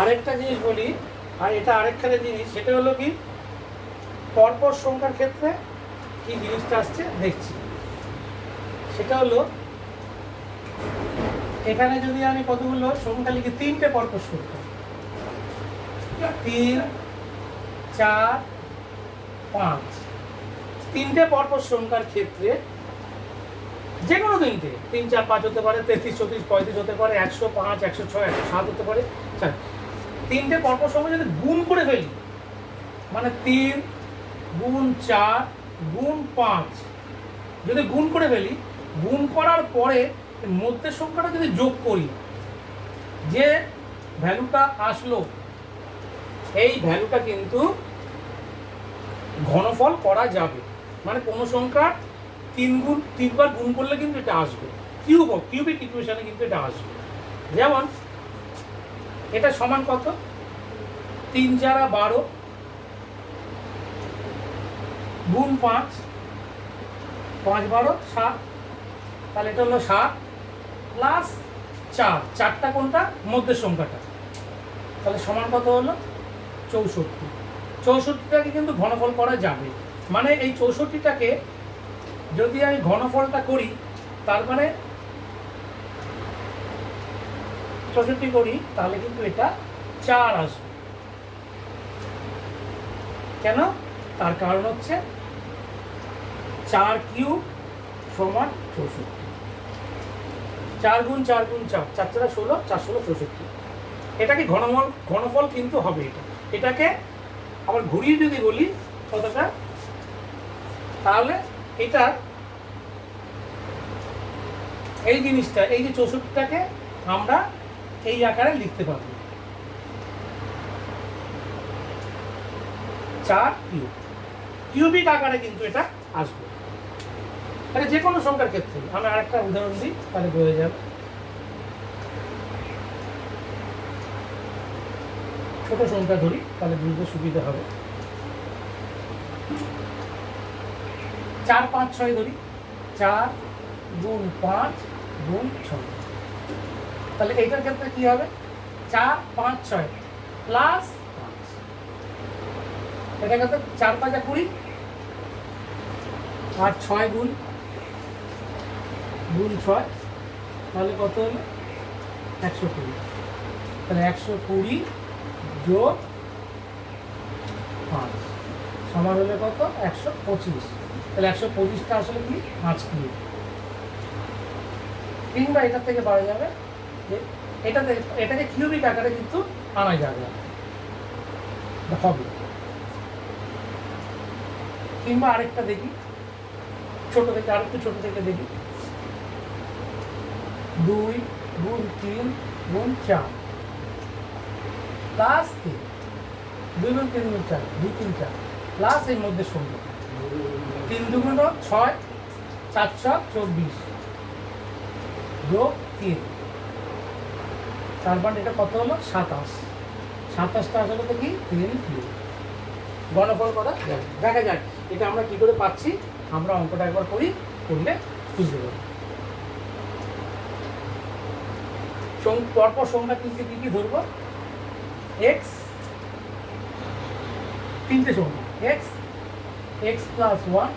আরেকটা জিনিস বলি, আর এটা আরেকখানে জিনিস, সেটা হলো কি পরপর সংখ্যার ক্ষেত্রে কি জিনিসটা আসছে দেখছি। সেটা হলো এখানে যদি আমি কতগুলো সংখ্যা লিখি, তিনটে পরপর সংখ্যা, 3, 4, 5, তিনটে পরপর সংখ্যার ক্ষেত্রে যে কোনো তিনটে 3, 4, 5 হতে পারে, 33, 34, 35 হতে পারে, 105, 106, 107 হতে পারে। তিনটে পরপর সংখ্যা যদি গুণ করে ফেলি, মানে 3 গুণ 4 গুণ 5 যদি গুণ করে ফেলি, গুণ করার পরে মধ্যের সংখ্যাটা যদি যোগ করি, যে ভ্যালুটা আসলো এই ভ্যালুটা কিন্তু ঘনফল করা যাবে। মানে কোনো সংখ্যা 3 বার গুণ করলে কিন্তু এটা আসবে, কিউবিক ইকুয়েশনে কিন্তু এটা আসবে। যেমন এটা সমান কত, 3 4 12 গুণ 5, 5 12 7, তাহলে এটা হলো 7 প্লাস 4, 4টা কোনটা মধ্যের সংখ্যাটা, তাহলে সমান কত হলো 64। 64টাকে কিন্তু ঘনফল করা যাবে। মানে এই 64টাকে যদি আমি ঘনফলটা করি, তার মানে 64 করি, তাহলে কিন্তু এটা 4 আসবে। কেন? তার কারণ হচ্ছে 4 কিউব সমান 64। 4 গুণ 4 গুণ 4, 4 4 16, 4 16 64। এটাকে ঘনফল কিন্তু হবে। এটাকে আবার ঘুরিয়ে যদি বলি কতটা, তাহলে এটা এই জিনিসটা, এই যে 64টাকে আমরা এই আকারে লিখতে পারবো, 4 কিউবিক আকারে কিন্তু এটা আসবে। তাহলে যে কোনো সংখ্যার ক্ষেত্রে আমি আরেকটা উদাহরণ দিই, তাহলে বোঝা যাবে। ছোট সংখ্যা ধরি, তাহলে বুঝতে সুবিধা হবে। 4 5 6 ধরি, 4 গুণ 5 গুণ 6, তাহলে এইটার ক্ষেত্রে কি হবে, 4 5 6 প্লাস 5, এটা ক্ষেত্রে 4 5 20 আর 6 গুণ 6, তাহলে কত হলো 120। তাহলে 120 যোগ 5 সমান হলে কত 125। তাহলে 125টা আসলে কি 5 কিউব। কিংবা এটার থেকে পাওয়া যাবে যে এটাকে কিউবিক আকারে কিন্তু আনা যাবে হবে। কিংবা আরেকটা দেখি, ছোট থেকে আরেকটু ছোট থেকে দেখি, 2 গুণ 3 গুণ 4 প্লাস 3, 2 গুণ 3 গুণ 4, 2 3 4 প্লাস এর মধ্যে সংখ্যা 3 2 6, 4 6 24 যোগ 3, তারপর এটা কত হলো 27। 27টা আসলে তো কি 3 কিউব। ঘনফল করা যাবে। দেখা যাক এটা আমরা কি করে পাচ্ছি, আমরা অঙ্কটা একবার করি, করলে বুঝতে পারবো। পরপর সংখ্যা তিনটে কি কি ধরবো, x, তিনটে সংখ্যা x, x প্লাস 1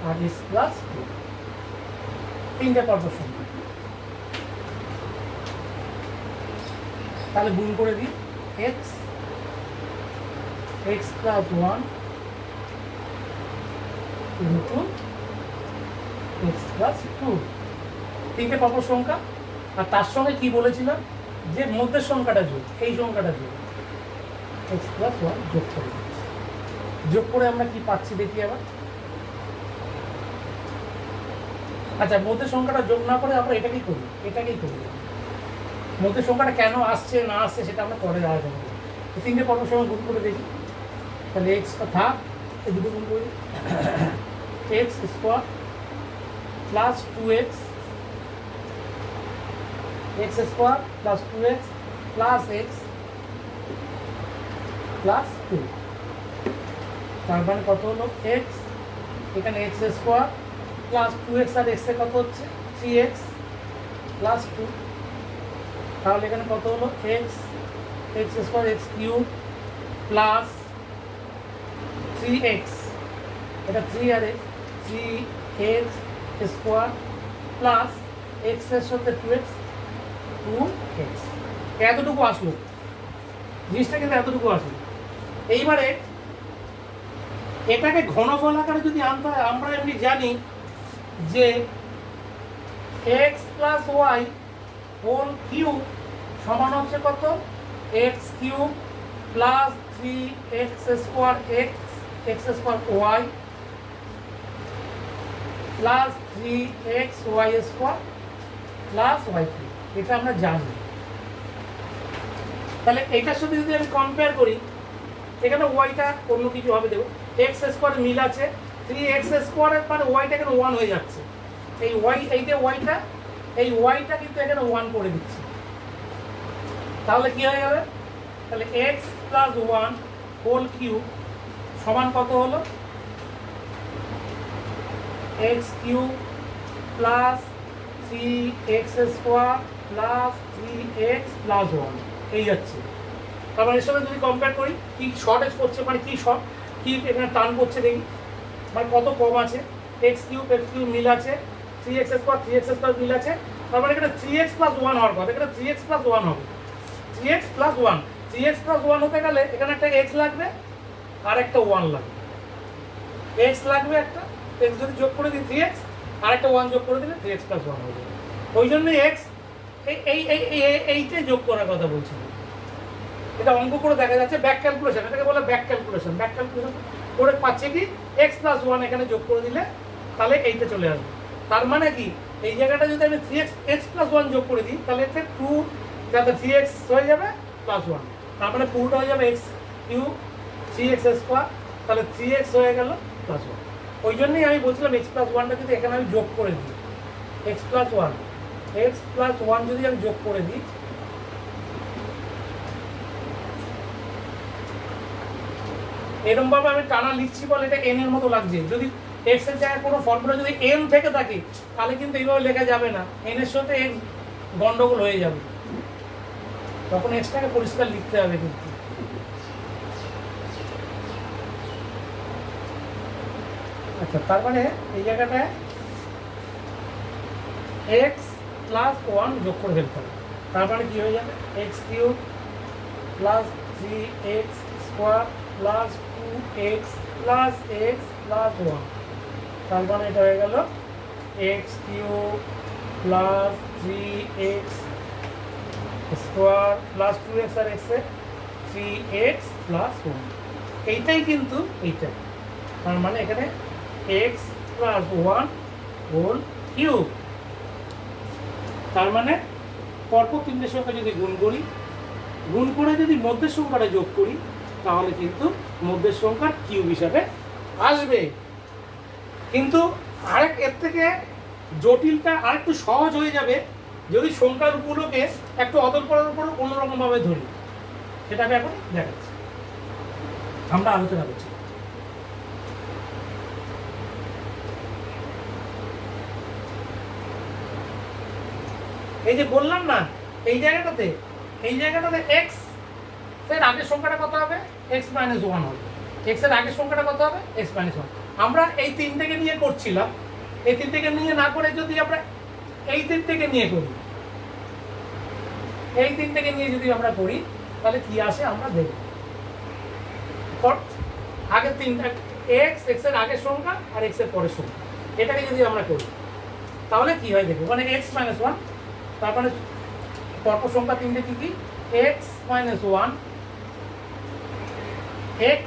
আর x প্লাস 2, তিনটে পরপর সংখ্যা। তাহলে গুণ করে দিই, x plus 1 into x plus 2, তিনটে পরপর সংখ্যা। আর তার সঙ্গে কি বলেছিলাম, যে মধ্যের সংখ্যাটা যোগ, এই সংখ্যাটা যোগ, x প্লাস 1 যোগ করে দিচ্ছি। যোগ করে আমরা কি পাচ্ছি দেখি আবার। আচ্ছা, মধ্যের সংখ্যাটা যোগ না করে আমরা এটাকেই করি। মধ্যের সংখ্যাটা কেন আসছে না আসছে সেটা আমরা পরে আলোচনা করি। তিনটে পরপর সংখ্যা গুণ করে দেখি। তাহলে এক্সটা থাক, এই দুটো গুণ করি, x square plus 2x, x square plus 2x plus x plus 2, তার মানে কত হলো x, এখানে x স্কোয়ার প্লাস 2x আর x এর কত হচ্ছে 3x প্লাস 2, তাহলে এখানে কত হলো x x square x cube plus 3x, এটা 3 আর 3x স্কোয়ার প্লাস এক্স এর সাথে 2x, এতটুকু আসলো, জিনিসটা কিন্তু এতটুকু আসলো। এইবারে এটাকে ঘনফল আকারে যদি আনতে হয়, আমরা এমনি জানি যে x plus Y whole cube সমান হচ্ছে কত, X cube plus 3x square X square Y plus 3x Y square plus Y cube. এটা আমরা জানি। তাহলে এটার সাথে যদি আমি কম্পেয়ার করি, এখানে ওয়াইটা অন্য কিছু হবে, দেখো এক্স স্কোয়ার মিল আছে, 3x স্কোয়ারের পরে ওয়াইটা এখানে 1 হয়ে যাচ্ছে, এই ওয়াই, এই যে ওয়াইটা, এই ওয়াইটা কিন্তু এখানে 1 করে দিচ্ছে। তাহলে কি হয়ে যাবে, তাহলে x প্লাস 1 হোল কিউব সমান কত হলো, x cube plus 3x square plus 3x plus 1, এই যাচ্ছে। তারপর এর সাথে যদি কম্পেয়ার করি, কি শর্টেজ করছে, মানে কি শর্ট, কি এখানে টান করছে দেখি, মানে কত কম আছে, এক্স কিউব মিল আছে, 3x স্কোয়ার মিল আছে, তারপরে এখানে 3x প্লাস 1 হওয়ার কথা, এখানে 3x প্লাস 1 হবে, 3x প্লাস 1 হতে গেলে এখানে একটা x লাগবে আর একটা 1 লাগবে, x লাগবে একটা, x যদি যোগ করে দিই 3x আর একটা 1 যোগ করে দিলে 3x প্লাস 1 হয়ে যাবে। ওই জন্য x এইটাই যোগ করার কথা বলছিল। এটা অঙ্ক করে দেখা যাচ্ছে, ব্যাক ক্যালকুলেশন, এটাকে বলে ব্যাক ক্যালকুলেশন করে পাচ্ছে কি x প্লাস 1 এখানে যোগ করে দিলে তাহলে এইটা চলে আসবে। তার মানে কি, এই জায়গাটা যদি আমি 3x প্লাস 1 যোগ করে দিই তাহলে এতে 2, যাতে 3x হয়ে যাবে প্লাস 1, তার মানে পুরোটা হয়ে যাবে এক্স কিউব 3x স্কোয়ার, তাহলে 3x হয়ে গেল প্লাস 1। ওই জন্যই আমি বলছিলাম x প্লাস 1টা যদি এখানে আমি যোগ করে দিই, x প্লাস 1 যদি আমি যোগ করে দিই, এরকমভাবে আমি টানা লিখছি বলে এটা n এর মতো লাগছে। যদি x এর জায়গায় কোনো ফর্মুলা যদি m থেকে থাকে তাহলে কিন্তু এইভাবে লেখা যাবে না, n এর সাথে x গন্ডগোল হয়ে যাবে, তখন এক্সটাকে পরিষ্কার লিখতে হবে। কিন্তু আচ্ছা, তার মানে এই জায়গাটায় x প্লাস 1 যোগ করে ফেলতে হবে, তার মানে কি হয়ে যাবে, x cube plus 3x square plus 2x plus x plus 1, তার মানে এটা হয়ে গেল x cube plus 3x square plus 2x আর x এ 3x প্লাস 1, এইটাই কিন্তু এইটা। তার মানে এখানে x প্লাস 1 হোল কিউব, তার মানে পরপর তিনটে সংখ্যা যদি গুণ করে যদি মধ্যের সংখ্যাটা যোগ করি তাহলে কিন্তু মধ্যের সংখ্যার কিউব হিসাবে আসবে। কিন্তু এর থেকে জটিলটা আরেকটু সহজ হয়ে যাবে যদি সংখ্যাগুলোকে একটু অদল বদল করে অন্যরকমভাবে ধরি, সেটা আমি এখন দেখাচ্ছি, আমরা আলোচনা করছি। এই যে বললাম না, এই জায়গাটাতে x এর আগের সংখ্যাটা কত হবে, x মাইনাস 1 হবে, x এর আগের সংখ্যাটা কত হবে, x মাইনাস 1। আমরা এই 3 থেকে নিয়ে করছিলাম, এই 3 থেকে নিয়ে না করে যদি আমরা এই 3 থেকে নিয়ে করি, এই 3 থেকে নিয়ে যদি আমরা করি তাহলে কি আসে আমরা দেখব। আগের 3টা x এর আগের সংখ্যা আর x এর পরের সংখ্যা, এটাকে যদি আমরা করি তাহলে কি হয় দেখো, মানে x মাইনাস 1, তার মানে পরপর সংখ্যা 3টে কি কি, x মাইনাস 1, x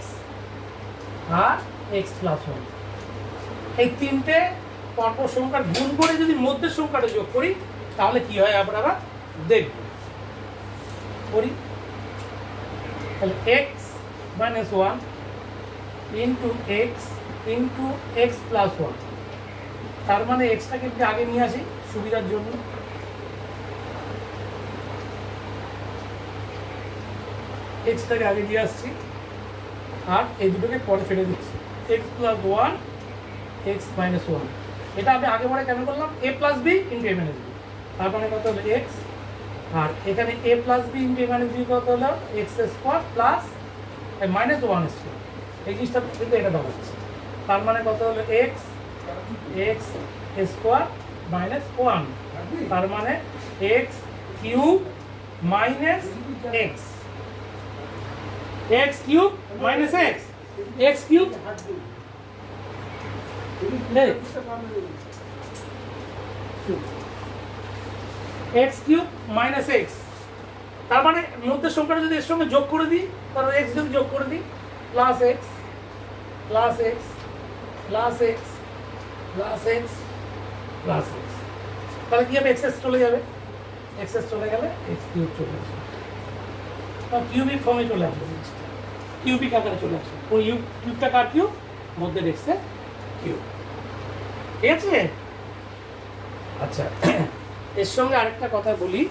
আর x প্লাস 1, এই 3টে পরপর সংখ্যার গুণ করে যদি মধ্যের সংখ্যাটা যোগ করি তাহলে কি হয় আপনারা দেখব। করি তাহলে x minus 1 into x plus 1, তার মানে এক্সটাকে একটু আগে নিয়ে আসি সুবিধার জন্য, এক্সটাকে আগে দিয়ে আসছি আর এই দুটোকে পরে ফেলে দিচ্ছি, x প্লাস 1 x মাইনাস 1, এটা আমি আগে পরে কেন করলাম, a plus B into a minus B, তার মানে কত হলো x আর এখানে a প্লাস বি ইন্টু এখানে বি কত হলো X square plus minus one square, এই জিনিসটা কিন্তু এটা দেখাচ্ছে। তার মানে কত হলো X X square minus one, তার মানে X cube minus X, X cube minus X, X cube X cube minus X. তার মানে মধ্যে সংখ্যাটা যদি এর সঙ্গে যোগ করে দিই, তাহলে এক্স যদি যোগ করে দিই plus x plus x plus x plus x plus x, তাহলে কি হবে এক্সএস চলে যাবে, এক্সএস চলে গেলে এক্স কিউব চলে আসবে, কিউবিক ফর্মে চলে আসবে, কিউবিক আকারে চলে আসবে। ওই কিউবটা কার কিউব, মধ্যে এক্সে কিউব, ঠিক আছে। আচ্ছা, এর সঙ্গে আরেকটা কথা বলি,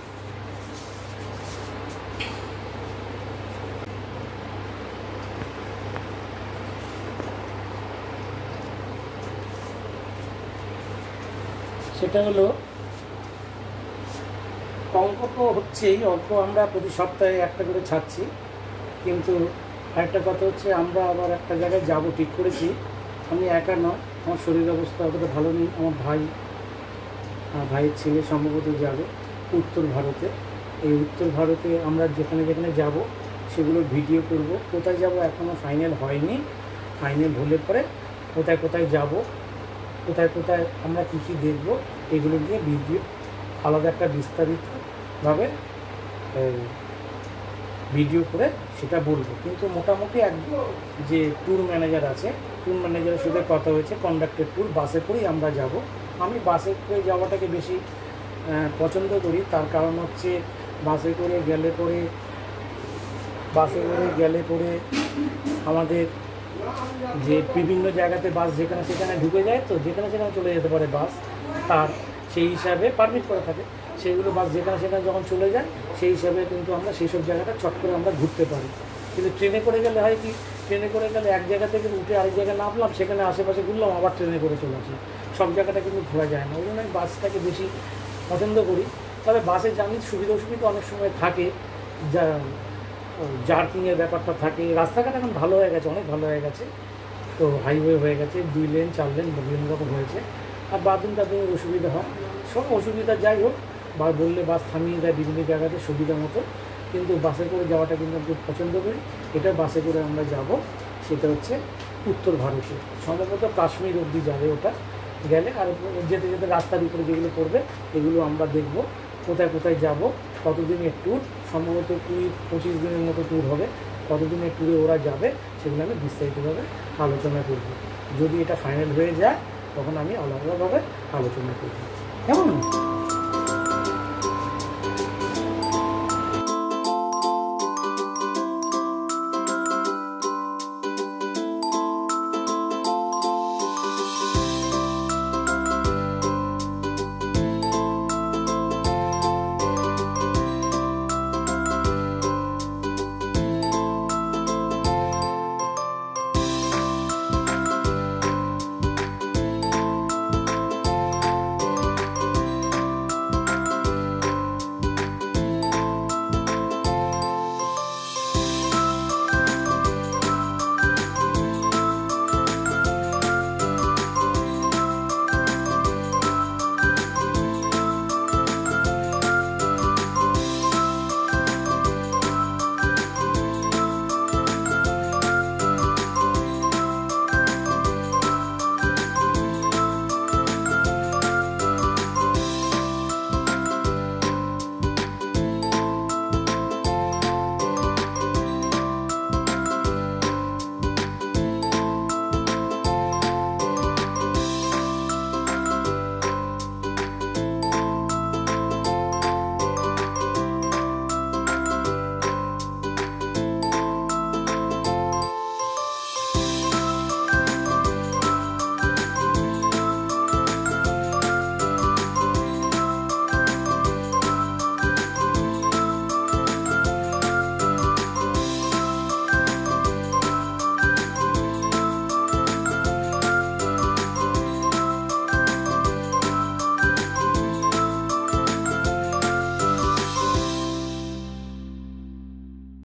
সেটা হলো অঙ্ক তো হচ্ছেই, অঙ্ক আমরা প্রতি সপ্তাহে একটা করে ছাড়ছি, কিন্তু আরেকটা কথা হচ্ছে আমরা আবার একটা জায়গায় যাব ঠিক করেছি। আমি একা নয়, আমার শরীর অবস্থা অতটা ভালো নেই, আমার ভাইয়ের ছেলে সম্ভবত যাবে উত্তর ভারতে। এই উত্তর ভারতে আমরা যেখানে যেখানে যাব সেগুলো ভিডিও করব। কোথায় যাব এখনও ফাইনাল হয়নি, ফাইনাল হলে পরে কোথায় কোথায় যাব, কোথায় কোথায় আমরা কী কী দেখব, এগুলো নিয়ে ভিডিও আলাদা একটা বিস্তারিতভাবে ভিডিও করে সেটা বলবো। কিন্তু মোটামুটি যে ট্যুর ম্যানেজার আছে, ট্যুর ম্যানেজারের সাথে কথা হয়েছে, কন্ডাক্টেড ট্যুর বাসে করেই আমরা যাব। আমি বাসে করে যাওয়াটাকে বেশি পছন্দ করি, তার কারণ হচ্ছে বাসে করে গেলে পরে আমাদের যে বিভিন্ন জায়গাতে বাস যেখানে সেখানে ঢুকে যায়, তো যেখানে সেখানে চলে যেতে পারে বাস, তার সেই হিসাবে পারমিট করা থাকে, সেইগুলো বাস যেখানে সেখানে যখন চলে যায় সেই হিসাবে কিন্তু আমরা সেই সব জায়গাটা চট করে আমরা ঘুরতে পারি। কিন্তু ট্রেনে করে গেলে হয় কি, ট্রেনে করে গেলে এক জায়গা থেকে উঠে আরেক জায়গায় নামলাম, সেখানে আশেপাশে ঘুরলাম, আবার ট্রেনে করে চলে আসলাম, সব জায়গাটা কিন্তু ঘোরা যায় না। ওই জন্য আমি বাসটাকে বেশি পছন্দ করি। তবে বাসে জার্নির সুবিধা অসুবিধা অনেক সময় থাকে, যা জার্কিংয়ের ব্যাপারটা থাকে। রাস্তাঘাট এখন ভালো হয়ে গেছে, অনেক ভালো হয়ে গেছে, তো হাইওয়ে হয়ে গেছে, 2 লেন 4 লেন বিভিন্ন রকম হয়েছে। আর বাথরুম টাথরুমের অসুবিধা হয়, সব অসুবিধা যাই হোক, বা বললে বাস থামিয়ে দেয় বিভিন্ন জায়গাতে সুবিধা মতো। কিন্তু বাসে করে যাওয়াটা কিন্তু আমি খুব পছন্দ করি। এটা বাসে করে আমরা যাব, সেটা হচ্ছে উত্তর ভারতে, সম্ভবত কাশ্মীর অবধি যাবে ওটা গেলে। আর যেতে যেতে রাস্তার উপরে যেগুলো পড়বে এগুলো আমরা দেখব, কোথায় কোথায় যাব, কতদিনের ট্যুর, সম্ভবত 20-25 দিনের মতো ট্যুর হবে। কতদিনের ট্যুরে ওরা যাবে সেগুলো আমি বিস্তারিতভাবে আলোচনা করব। যদি এটা ফাইনাল হয়ে যায় তখন আমি আলাদাভাবে আলোচনা করব, কেমন?